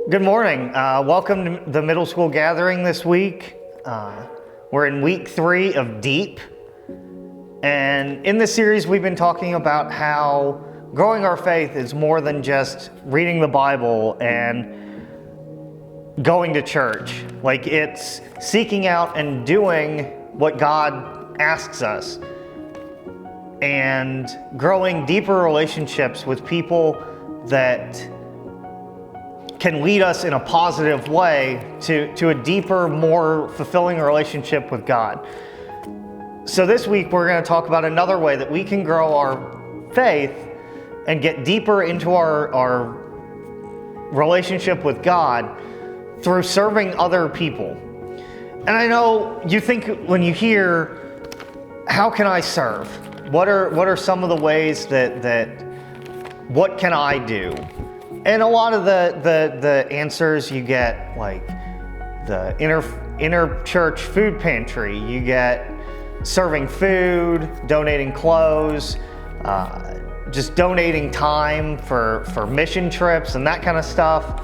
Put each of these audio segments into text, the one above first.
Good morning. Welcome to the middle school gathering this week. We're in week 3 of Deep. And in this series, we've been talking about how growing our faith is more than just reading the Bible and going to church. Like, it's seeking out and doing what God asks us and growing deeper relationships with people that can lead us in a positive way to a deeper, more fulfilling relationship with God. So this week we're going to talk about another way that we can grow our faith and get deeper into our relationship with God through serving other people. And I know you think when you hear, how can I serve? What are some of the ways that what can I do? And a lot of the answers you get, like the inner church food pantry, you get serving food, donating clothes, just donating time for mission trips and that kind of stuff.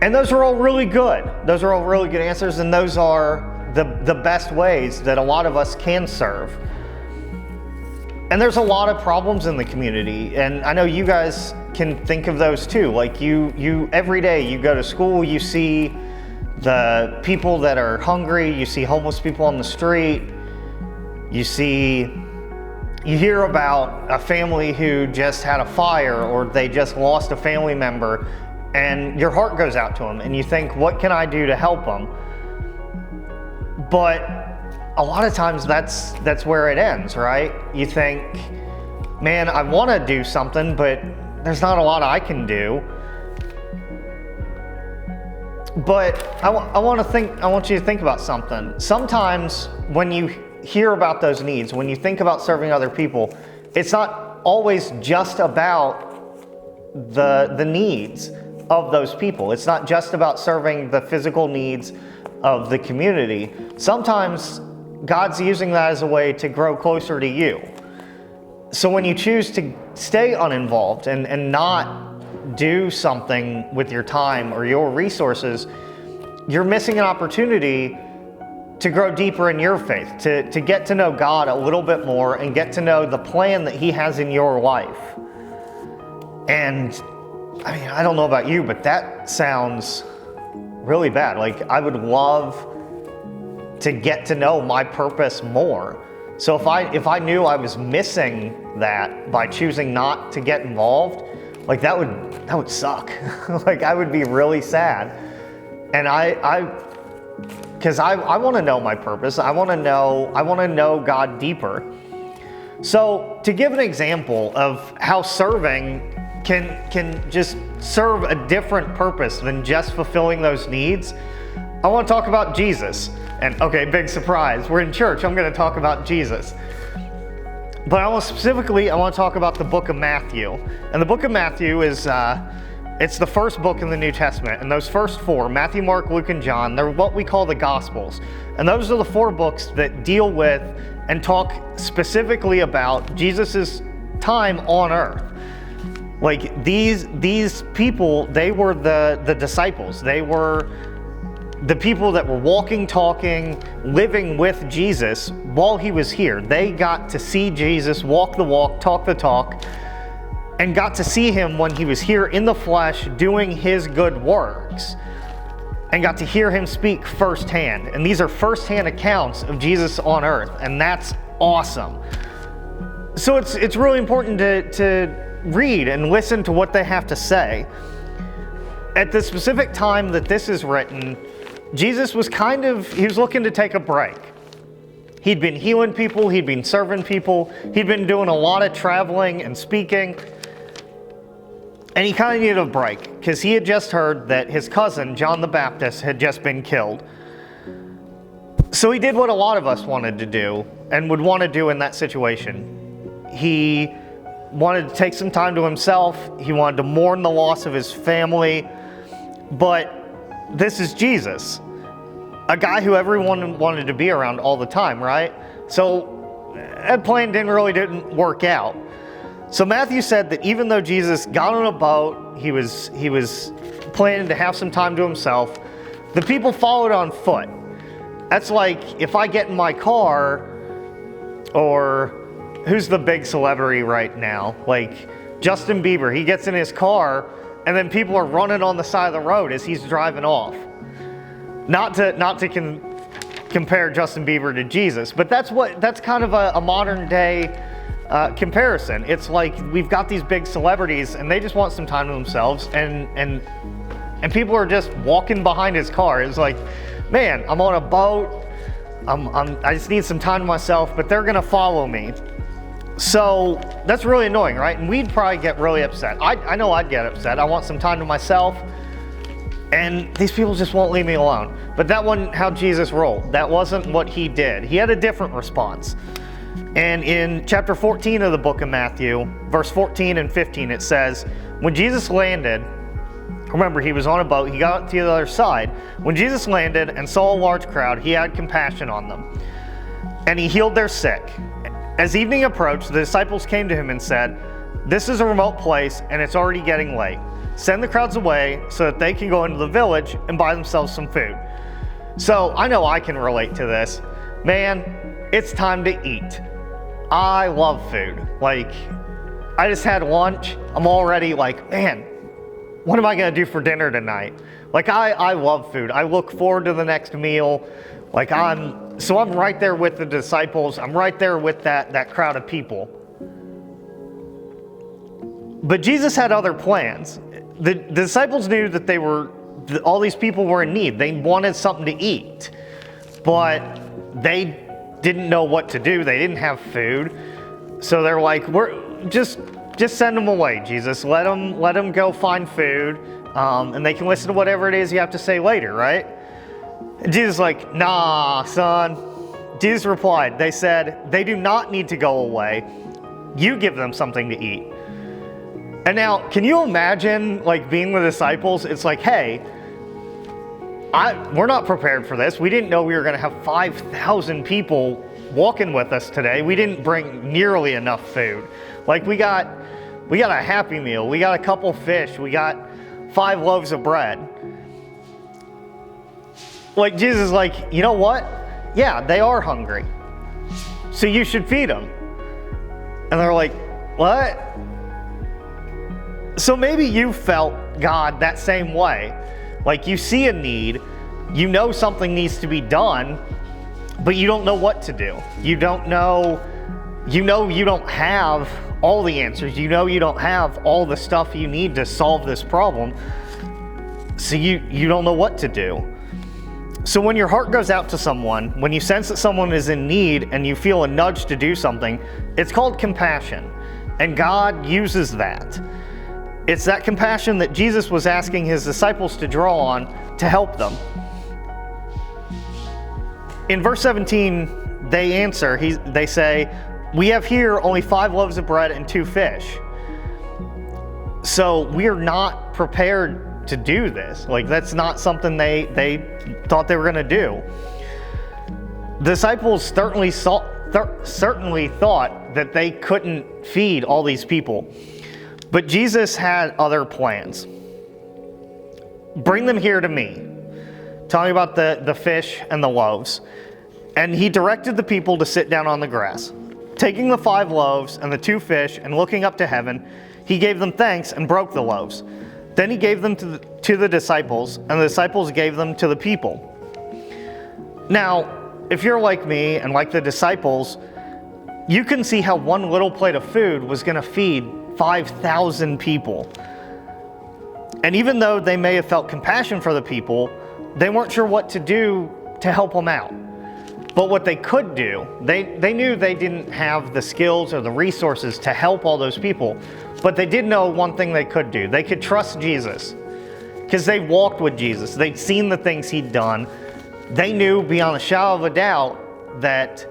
And those are all really good. Those are all really good answers, and those are the best ways that a lot of us can serve. And there's a lot of problems in the community, and I know you guys can think of those too. Like you every day you go to school, you see the people that are hungry, you see homeless people on the street, you hear about a family who just had a fire or they just lost a family member, and your heart goes out to them and you think, what can I do to help them? But a lot of times that's where it ends, right? You think, man, I want to do something, but there's not a lot I can do. But I want you to think about something. Sometimes when you hear about those needs, when you think about serving other people, it's not always just about the needs of those people. It's not just about serving the physical needs of the community. Sometimes God's using that as a way to grow closer to you. So when you choose to stay uninvolved and not do something with your time or your resources, you're missing an opportunity to grow deeper in your faith, to get to know God a little bit more and get to know the plan that He has in your life. And I mean, I don't know about you, but that sounds really bad. Like, I would love to get to know my purpose more. So if I knew I was missing that by choosing not to get involved, like that would suck. Like, I would be really sad. And because I want to know my purpose. I want to know God deeper. So to give an example of how serving can just serve a different purpose than just fulfilling those needs, I want to talk about Jesus. And okay, big surprise, we're in church, I'm going to talk about Jesus. But I want to talk about the book of Matthew. And the book of Matthew is, it's the first book in the New Testament. And those first 4, Matthew, Mark, Luke, and John, they're what we call the Gospels. And those are the 4 books that deal with and talk specifically about Jesus' time on earth. Like, these people, they were the disciples. They were the people that were walking, talking, living with Jesus while He was here. They got to see Jesus, walk the walk, talk the talk, and got to see Him when He was here in the flesh doing His good works, and got to hear Him speak firsthand. And these are firsthand accounts of Jesus on earth, and that's awesome. So it's really important to read and listen to what they have to say. At the specific time that this is written, Jesus was he was looking to take a break. He'd been healing people, he'd been serving people, he'd been doing a lot of traveling and speaking, and he kind of needed a break because he had just heard that his cousin, John the Baptist, had just been killed. So he did what a lot of us wanted to do and would want to do in that situation. He wanted to take some time to himself, he wanted to mourn the loss of his family, but this is Jesus, a guy who everyone wanted to be around all the time, right? So that plan didn't work out. So Matthew said that even though Jesus got on a boat, he was planning to have some time to himself. The people followed on foot. That's like if I get in my car, or who's the big celebrity right now? Like Justin Bieber, he gets in his car and then people are running on the side of the road as he's driving off. Not to compare Justin Bieber to Jesus, but that's kind of a modern day comparison. It's like we've got these big celebrities and they just want some time to themselves, and people are just walking behind his car. It's like, man, I'm on a boat, I just need some time to myself, but they're gonna follow me. So that's really annoying, right? And we'd probably get really upset. I know I'd get upset. I want some time to myself, and these people just won't leave me alone. But that wasn't how Jesus rolled. That wasn't what he did. He had a different response. And in chapter 14 of the book of Matthew, verse 14 and 15, it says, when Jesus landed, remember, he was on a boat, he got to the other side. When Jesus landed and saw a large crowd, he had compassion on them, and he healed their sick. As evening approached, the disciples came to him and said, this is a remote place and it's already getting late. Send the crowds away so that they can go into the village and buy themselves some food. So I know I can relate to this. Man, it's time to eat. I love food. Like, I just had lunch. I'm already like, man, what am I gonna do for dinner tonight? Like, I love food. I look forward to the next meal. Like, I'm right there with the disciples. I'm right there with that crowd of people. But Jesus had other plans. The disciples knew that all these people were in need. They wanted something to eat, but they didn't know what to do. They didn't have food. So they're like, we're just send them away, Jesus. Let them go find food, and they can listen to whatever it is you have to say later, right? And Jesus is like, nah, son. Jesus replied, they said, they do not need to go away. You give them something to eat. And now, can you imagine like being the disciples? It's like, hey, we're not prepared for this. We didn't know we were going to have 5,000 people walking with us today. We didn't bring nearly enough food. Like we got a Happy Meal. We got a couple fish. We got 5 loaves of bread. Like Jesus is like, you know what? Yeah, they are hungry. So you should feed them. And they're like, what? So maybe you felt God that same way. Like you see a need, you know something needs to be done, but you don't know what to do. You don't know you don't have all the answers. You know you don't have all the stuff you need to solve this problem. So you don't know what to do. So when your heart goes out to someone, when you sense that someone is in need and you feel a nudge to do something, it's called compassion. And God uses that. It's that compassion that Jesus was asking his disciples to draw on to help them. In verse 17, they answer, they say, we have here only 5 loaves of bread and 2 fish. So we are not prepared to do this. Like that's not something they thought they were going to do. The disciples certainly thought that they couldn't feed all these people. But Jesus had other plans. Bring them here to me. Tell me about the fish and the loaves. And he directed the people to sit down on the grass. Taking the 5 loaves and the 2 fish and looking up to heaven, he gave them thanks and broke the loaves. Then he gave them to the disciples, and the disciples gave them to the people. Now, if you're like me and like the disciples, you can see how one little plate of food was going to feed 5,000 people. And even though they may have felt compassion for the people, they weren't sure what to do to help them out. But what they could do, they knew they didn't have the skills or the resources to help all those people, but they did know one thing they could do. They could trust Jesus because they walked with Jesus. They'd seen the things he'd done. They knew beyond a shadow of a doubt that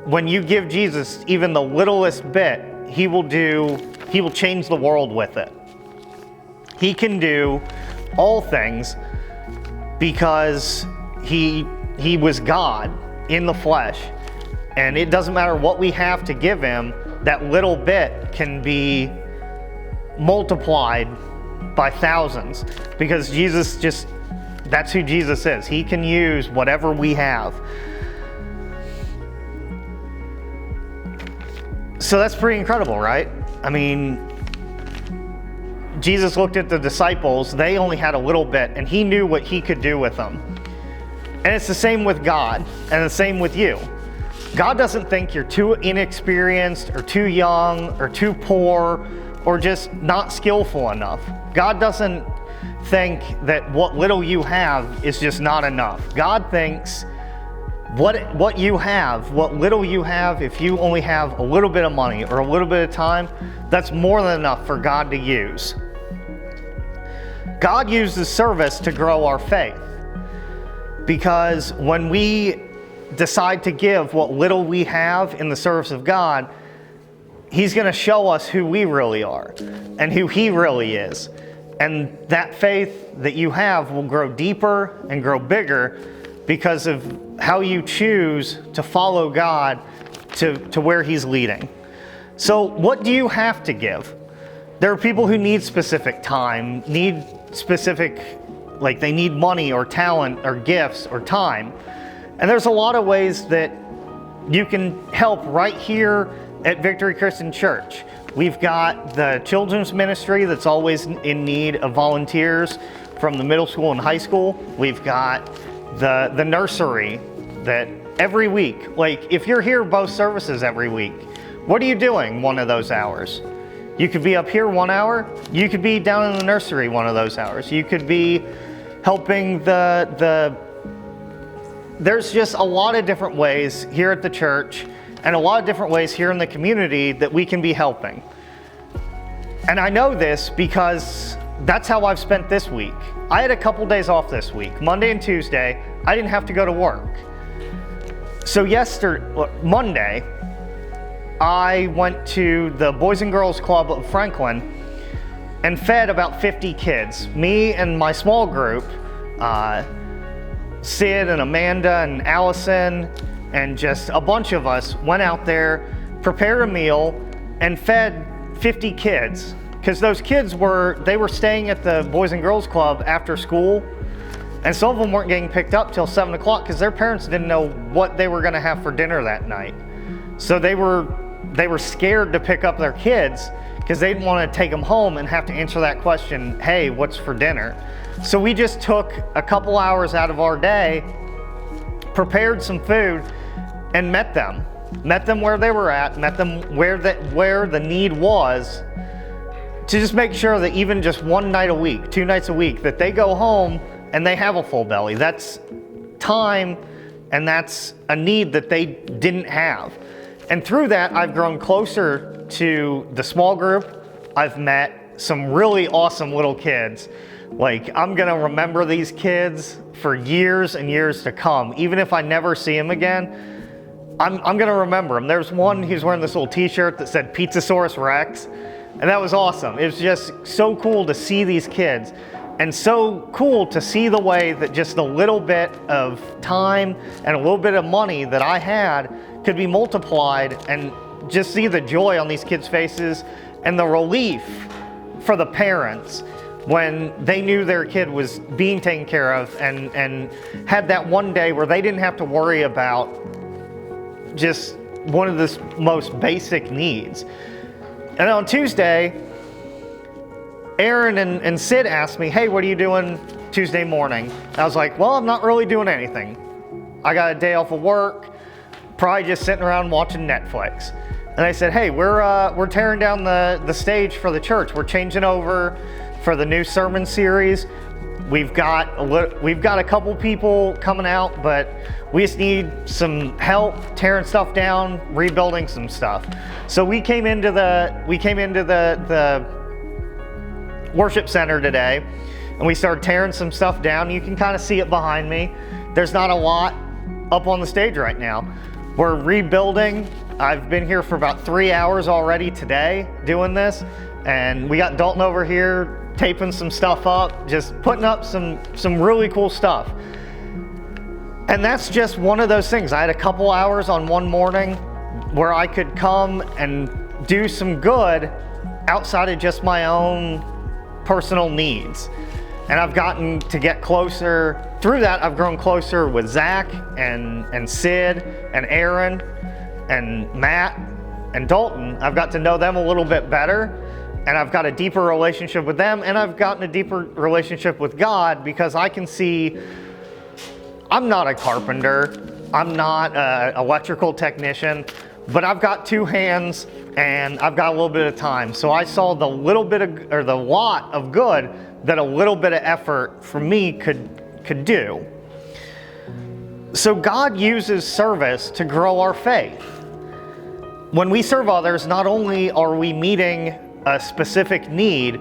when you give Jesus even the littlest bit, he will change the world with it. He can do all things because he was God in the flesh. And it doesn't matter what we have to give him, that little bit can be multiplied by thousands, because that's who Jesus is. He can use whatever we have. So that's pretty incredible, right? I mean, Jesus looked at the disciples. They only had a little bit, and he knew what he could do with them. And it's the same with God, and the same with you. God doesn't think you're too inexperienced or too young or too poor or just not skillful enough. God doesn't think that what little you have is just not enough. God thinks what you have, what little you have, if you only have a little bit of money or a little bit of time, that's more than enough for God to use. God uses service to grow our faith, because when we decide to give what little we have in the service of God, He's going to show us who we really are and who He really is. And that faith that you have will grow deeper and grow bigger because of how you choose to follow God to where He's leading. So what do you have to give? There are people who need specific time, need specific, like they need money or talent or gifts or time. And there's a lot of ways that you can help right here at Victory Christian Church. We've got the children's ministry that's always in need of volunteers from the middle school and high school. We've got the nursery that every week, like if you're here both services every week, what are you doing one of those hours? You could be up here 1 hour. You could be down in the nursery one of those hours. You could be helping there's just a lot of different ways here at the church and a lot of different ways here in the community that we can be helping. And I know this because that's how I've spent this week. I had a couple days off this week. Monday and Tuesday, I didn't have to go to work. So Monday, I went to the Boys and Girls Club of Franklin and fed about 50 kids. Me and my small group, Sid and Amanda and Allison and just a bunch of us went out there, prepared a meal, and fed 50 kids. Because those kids were staying at the Boys and Girls Club after school, and some of them weren't getting picked up till 7 o'clock because their parents didn't know what they were going to have for dinner that night. So they were scared to pick up their kids because they didn't want to take them home and have to answer that question, hey, what's for dinner? So we just took a couple hours out of our day, prepared some food, and met them where they were at, met them where the need was, to just make sure that even just 1 night a week, 2 nights a week, that they go home and they have a full belly. That's time, and that's a need that they didn't have. And through that, I've grown closer to the small group. I've met some really awesome little kids. Like, I'm gonna remember these kids for years and years to come. Even if I never see them again, I'm gonna remember them. There's one, he's wearing this little t-shirt that said Pizzasaurus Rex, and that was awesome. It was just so cool to see these kids, and so cool to see the way that just a little bit of time and a little bit of money that I had could be multiplied, and just see the joy on these kids' faces and the relief for the parents when they knew their kid was being taken care of and had that one day where they didn't have to worry about just one of the most basic needs. And on Tuesday, Aaron and Sid asked me, hey, what are you doing Tuesday morning? And I was like, well, I'm not really doing anything. I got a day off of work, probably just sitting around watching Netflix. And they said, hey, we're tearing down the stage for the church. We're changing over for the new sermon series. We've got a couple people coming out, but we just need some help tearing stuff down, rebuilding some stuff. So we came into the worship center today, and we started tearing some stuff down. You can kind of see it behind me. There's not a lot up on the stage right now. We're rebuilding. I've been here for about 3 hours already today doing this, and we got Dalton over here taping some stuff up, just putting up some really cool stuff. And that's just one of those things. I had a couple hours on one morning where I could come and do some good outside of just my own personal needs. And I've gotten to get closer. Through that, I've grown closer with Zach and Sid and Aaron and Matt and Dalton. I've got to know them a little bit better, and I've got a deeper relationship with them, and I've gotten a deeper relationship with God because I can see I'm not a carpenter, I'm not an electrical technician, but I've got two hands and I've got a little bit of time. So I saw the lot of good that a little bit of effort from me could do. So God uses service to grow our faith. When we serve others, not only are we meeting a specific need,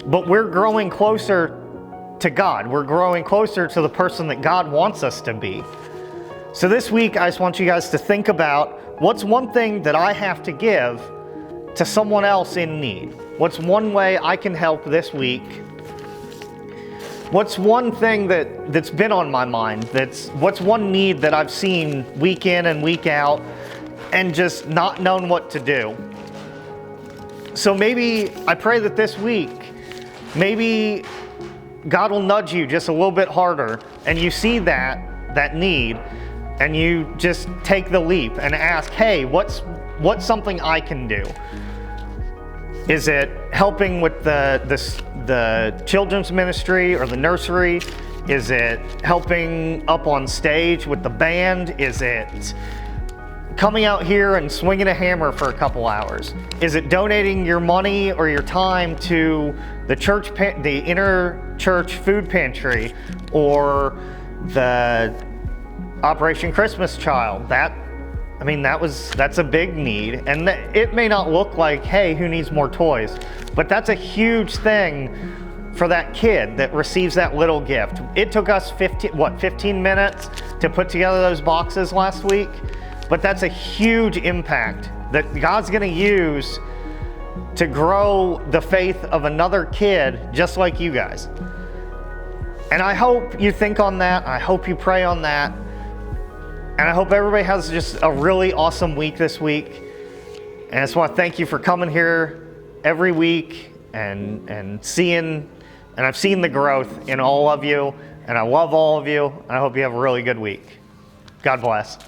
but we're growing closer to God. We're growing closer to the person that God wants us to be. So this week, I just want you guys to think about what's one thing that I have to give to someone else in need? What's one way I can help this week? What's one thing that's been on my mind? What's one need that I've seen week in and week out and just not known what to do? So maybe I pray that this week, maybe God will nudge you just a little bit harder and you see that need and you just take the leap and ask, hey, what's something I can do? Is it helping with the children's ministry or the nursery? Is it helping up on stage with the band? Is it coming out here and swinging a hammer for a couple hours? Is it donating your money or your time to the inner church food pantry or the Operation Christmas Child? That's a big need, and it may not look like, hey, who needs more toys? But that's a huge thing for that kid that receives that little gift. It took us 15 minutes to put together those boxes last week, but that's a huge impact that God's gonna use to grow the faith of another kid just like you guys. And I hope you think on that, I hope you pray on that, and I hope everybody has just a really awesome week this week. And I just want to thank you for coming here every week and I've seen the growth in all of you, and I love all of you, and I hope you have a really good week. God bless.